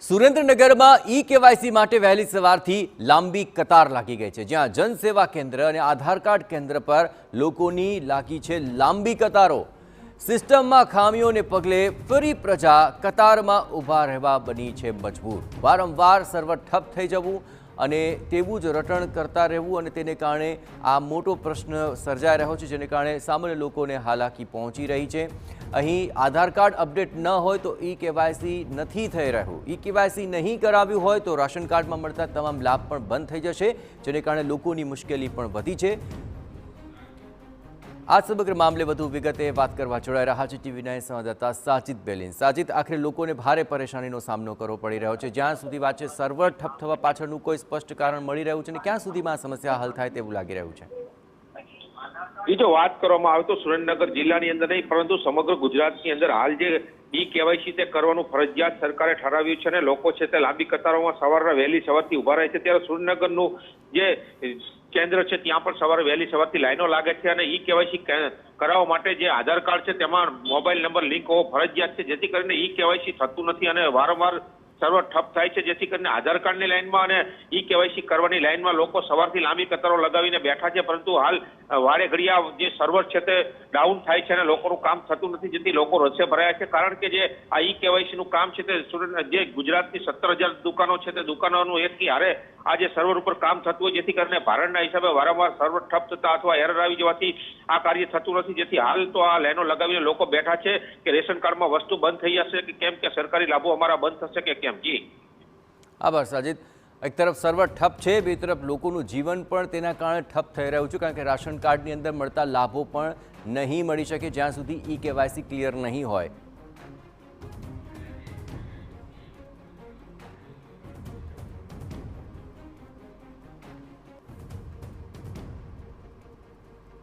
સુરેન્દ્રનગરમાં ઈ-કેવાયસી માટે વહેલી સવારથી લાંબી કતાર લાગી ગઈ છે, જ્યાં જનસેવા કેન્દ્ર અને આધાર કાર્ડ કેન્દ્ર પર લોકોની લાગી છે લાંબી કતારો। સિસ્ટમમાં ખામીઓને પગલે ફરી પ્રજા કતારમાં ઊભા રહેવા બની છે મજબૂર। વારંવાર સર્વર ઠપ થઈ જવું અને તેવું જ રટણ કરતા રહેવું અને તેને કારણે આ મોટો પ્રશ્ન સર્જાઈ રહ્યો છે, જેને કારણે સામાન્ય લોકોને હાલાકી પહોંચી રહી છે। અહીં આધાર કાર્ડ અપડેટ ન હોય તો ઈ-કેવાયસી નથી થઈ રહ્યું, ઈ-કેવાયસી નહીં કરાવ્યું હોય તો રાશન કાર્ડમાં મળતા તમામ લાભ પણ બંધ થઈ જશે, જેને કારણે લોકોની મુશ્કેલી પણ વધી છે। આ સમગ્ર મામલે વધુ વિગતે વાત કરવા જોડાઈ રહ્યા છે ટીવી9 સંવાદદાતા સાજિદ બેલીન। સાજિદ, આખરે લોકોને ભારે પરેશાનીનો સામનો કરવો પડી રહ્યો છે। જ્યાં સુધી વાત છે, સર્વર ઠપ થવા પાછળનું કોઈ સ્પષ્ટ કારણ મળી રહ્યું છે અને ક્યાં સુધીમાં આ સમસ્યા હલ થાય તેવું લાગી રહ્યું છે? જો વાત કરવામાં આવે તો સુરેન્દ્રનગર જિલ્લાની અંદર નહીં પરંતુ સમગ્ર ગુજરાતની અંદર હાલ જે ઈ-કેવાયસી તે કરવાનું ફરજિયાત સરકારે ઠરાવ્યું છે અને લોકો છે તે લાંબી કતારોમાં સવારના વહેલી સવારથી ઉભા રહે છે। ત્યારે સુરેન્દ્રનગરનું જે કેન્દ્ર છે ત્યાં પણ સવારે વહેલી સવારથી લાઈનો લાગે છે અને ઈ-કેવાયસી કરાવવા માટે જે આધાર કાર્ડ છે તેમાં મોબાઈલ નંબર લિંક હોવો ફરજિયાત છે, જેથી કરીને ઈ-કેવાયસી થતું નથી અને વારંવાર સર્વર ઠપ થાય છે, જેથી કરીને આધાર કાર્ડની લાઈનમાં અને ઈ-કેવાયસી કરવાની લાઈનમાં લોકો સવારથી લાંબી કતારો લગાવીને બેઠા છે, પરંતુ હાલ વારે ઘડિયા જે સર્વર છે તે ડાઉન થાય છે અને લોકોનું કામ થતું નથી, જેથી લોકો રસ્તે ભરાયા છે। કારણ કે જે આ ઈ-કેવાયસી નું કામ છે તે જે ગુજરાતની 17,000 દુકાનો છે તે દુકાનોનું એકી હારે આ જે સર્વર ઉપર કામ થતું હોય, જેથી કરીને ભારણના હિસાબે વારંવાર સર્વર ઠપ થતા અથવા એરર આવી જવાથી આ કાર્ય થતું નથી, જેથી હાલ તો આ લાઈનો લગાવીને લોકો બેઠા છે કે રેશન કાર્ડમાં વસ્તુ બંધ થઈ જશે કે કેમ, કે સરકારી લાભો અમારા બંધ થશે કે કેમ। જી આભાર સાજિદ। એક તરફ સર્વર ઠપ છે, બીજી તરફ લોકોનું જીવન પણ તેના કારણે ઠપ થઈ રહ્યું છે, કારણ કે રાશન કાર્ડની અંદર મળતા લાભો પણ નહીં મળી શકે જ્યાં સુધી ઈ-કેવાયસી ક્લિયર નહીં હોય।